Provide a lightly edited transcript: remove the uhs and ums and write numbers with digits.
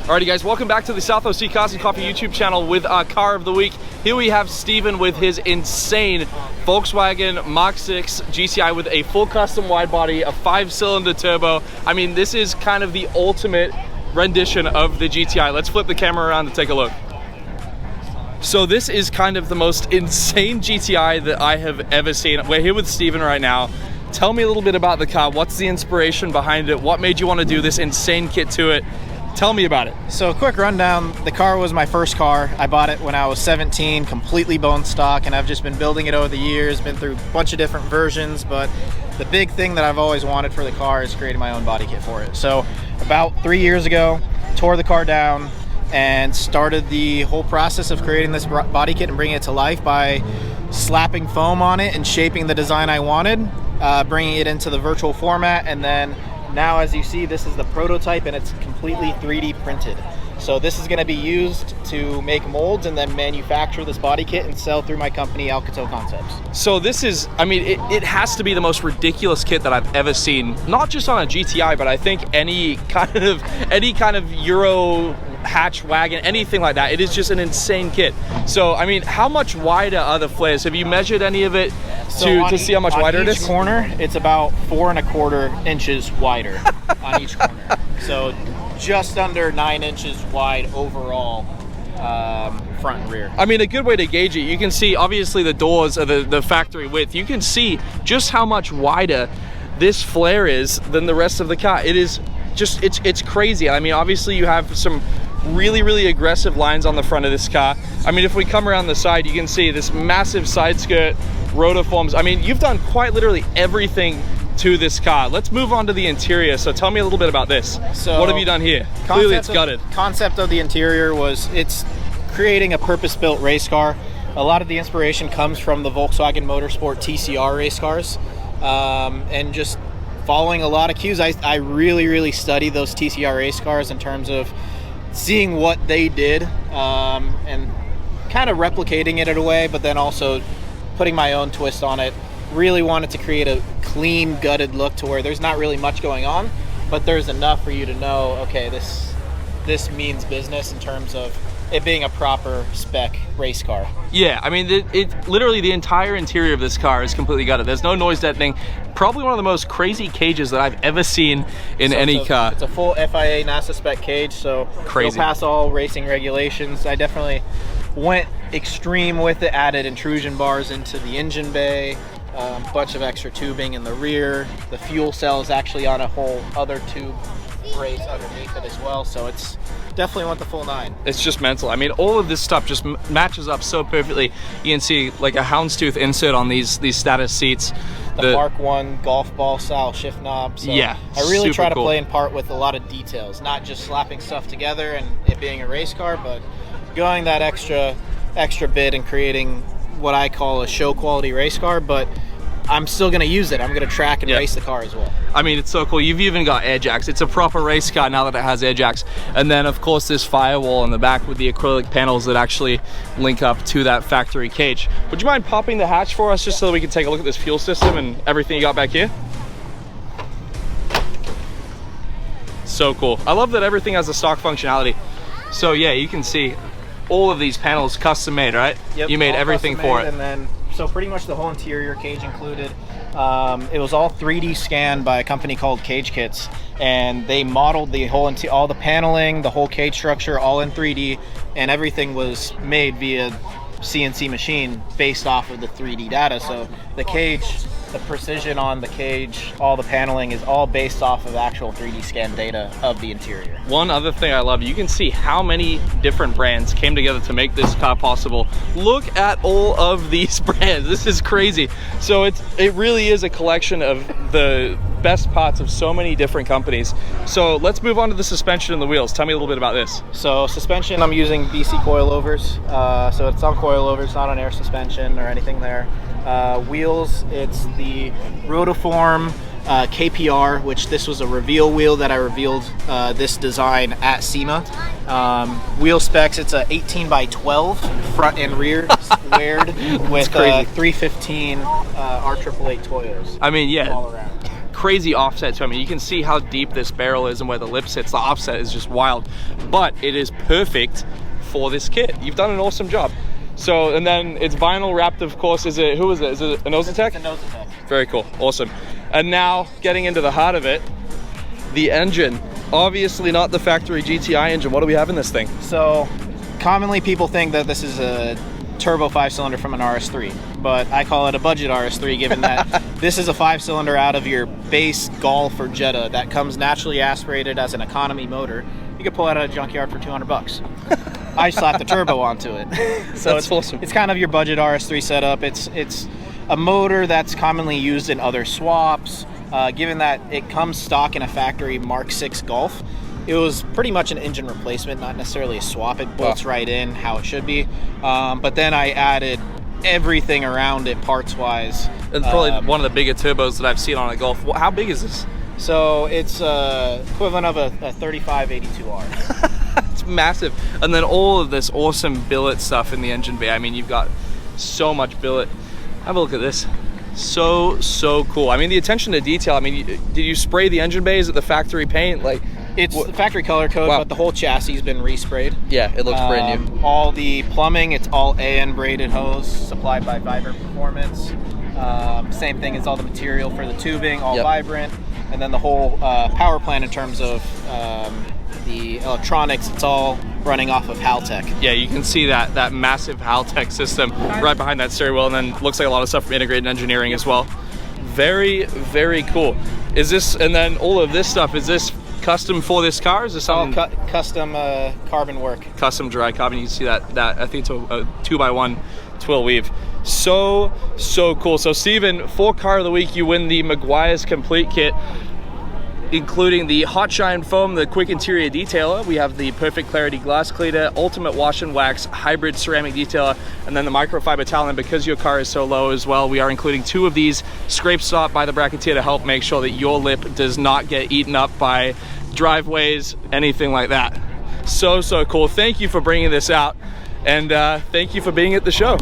Alrighty guys, welcome back to the South OC Cars and Coffee YouTube channel with our car of the week. Here we have Steven with his insane Volkswagen MK6 GTI with a full custom wide body, a 5-cylinder turbo. I mean, this is kind of the ultimate rendition of the GTI. Let's flip the camera around and take a look. So this is kind of the most insane GTI that I have ever seen. We're here with Steven right now. Tell me a little bit about the car. What's the inspiration behind it? What made you want to do this insane kit to it? Tell me about it. So a quick rundown, the car was my first car. I bought it when I was 17, completely bone stock, and I've just been building it over the years, been through a bunch of different versions, but the big thing that I've always wanted for the car is creating my own body kit for it. So about 3 years ago, tore the car down and started the whole process of creating this body kit and bringing it to life by slapping foam on it and shaping the design I wanted, bringing it into the virtual format, and then now, as you see, this is the prototype and it's completely 3D printed. So this is going to be used to make molds and then manufacture this body kit and sell through my company, Alcatel Concepts. So this is, I mean, it has to be the most ridiculous kit that I've ever seen. Not just on a GTI, but I think any kind of Euro hatch wagon, anything like that. It is just an insane kit. So, I mean, how much wider are the flares? Have you measured any of it to see how much wider it is? On each corner, it's about 4¼ inches wider on each corner. So just under 9 inches wide overall, front and rear. I mean, a good way to gauge it, you can see obviously the doors are the factory width. You can see just how much wider this flare is than the rest of the car. It is just, it's crazy. I mean, obviously you have some really aggressive lines on the front of this car. I mean, if we come around the side, you can see this massive side skirt, rotiforms. I mean, you've done quite literally everything to this car. Let's move on to the interior. So tell me a little bit about this. So what have you done here? Clearly it's gutted. Concept of the interior was it's creating a purpose-built race car. A lot of the inspiration comes from the Volkswagen Motorsport TCR race cars, and just following a lot of cues. I really study those TCR race cars in terms of seeing what they did, and kind of replicating it in a way, but then also putting my own twist on it. Really wanted to create a clean, gutted look to where there's not really much going on, but there's enough for you to know, okay, this means business in terms of it being a proper spec race car. Yeah, I mean, it literally the entire interior of this car is completely gutted. There's no noise deadening. Probably one of the most crazy cages that I've ever seen in any car. It's a full FIA NASA spec cage, so crazy. It'll pass all racing regulations. I definitely went extreme with it, added intrusion bars into the engine bay, bunch of extra tubing in the rear. The fuel cell is actually on a whole other tube brace underneath it as well, so it's definitely went the full 9. It's just mental. I mean, all of this stuff just matches up so perfectly. You can see like a houndstooth insert on these status seats. The Mark 1 golf ball style shift knob. So yeah, I really try to cool. play in part with a lot of details, not just slapping stuff together and it being a race car, but going that extra bit and creating what I call a show quality race car, but I'm still going to use it. I'm going to track and race the car as well. I mean, it's so cool. You've even got air jacks. It's a proper race car now that it has air jacks. And then, of course, this firewall in the back with the acrylic panels that actually link up to that factory cage. Would you mind popping the hatch for us just so that we can take a look at this fuel system and everything you got back here? So cool. I love that everything has a stock functionality. So yeah, you can see all of these panels custom made, right? Yep, you made everything for it. And then, so pretty much the whole interior cage included. It was all 3D scanned by a company called Cage Kits, and they modeled the whole all the paneling, the whole cage structure, all in 3D, and everything was made via CNC machine based off of the 3D data. So the cage, the precision on the cage, all the paneling is all based off of actual 3D scan data of the interior. One other thing I love, you can see how many different brands came together to make this car possible. Look at all of these brands. This is crazy. So it really is a collection of the best parts of so many different companies. So let's move on to the suspension and the wheels. Tell me a little bit about this. So suspension, I'm using BC coilovers. So it's on coilovers, not on air suspension or anything there. Wheels, it's the Rotiform KPR, which this was a reveal wheel that I revealed this design at SEMA. Wheel specs, it's a 18 by 12 front and rear squared with 315 R888 Toyos. I mean, yeah. All around. Crazy offset. So I mean, you can see how deep this barrel is and where the lip sits. The offset is just wild, but it is perfect for this kit. You've done an awesome job. So, and then it's vinyl wrapped, of course. Is it, who is it? Is it a Nosatec? It's a Nosatec. Very cool, awesome. And now getting into the heart of it, the engine. Obviously not the factory GTI engine. What do we have in this thing? So commonly people think that this is a turbo 5-cylinder from an RS3, but I call it a budget RS3, given that this is a 5-cylinder out of your base Golf or Jetta that comes naturally aspirated as an economy motor. You could pull it out of a junkyard for 200 bucks. I slapped the turbo onto it. So that's awesome. It's kind of your budget RS3 setup. It's a motor that's commonly used in other swaps. Given that it comes stock in a factory Mark 6 Golf, it was pretty much an engine replacement, not necessarily a swap. It bolts right in how it should be. But then I added everything around it parts-wise. It's probably one of the bigger turbos that I've seen on a Golf. How big is this? So it's equivalent of a 3582R. It's massive. And then all of this awesome billet stuff in the engine bay. I mean, you've got so much billet. Have a look at this. So cool. I mean, the attention to detail. I mean, did you spray the engine bay? Is it the factory paint? Like, it's the factory color code, but the whole chassis has been resprayed. Yeah, it looks brand new. All the plumbing, it's all AN braided hose supplied by Vibrant Performance. Same thing as all the material for the tubing, all Vibrant. And then the whole power plant in terms of the electronics, it's all running off of Haltech. Yeah, you can see that massive Haltech system right behind that steering wheel, and then looks like a lot of stuff from integrated engineering as well. Very, very cool. Is this, and then all of this stuff, is this custom for this car? Is this something? All custom carbon work. Custom dry carbon. You can see that I think it's a 2x1 twill weave. So cool. So Steven, for car of the week, you win the Meguiar's complete kit, including the hot shine foam, the quick interior detailer. We have the perfect clarity glass cleaner, ultimate wash and wax, hybrid ceramic detailer, and then the microfiber towel. And because your car is so low as well, we are including 2 of these scrape stop by the bracketeer to help make sure that your lip does not get eaten up by driveways, anything like that. So cool. Thank you for bringing this out, and thank you for being at the show.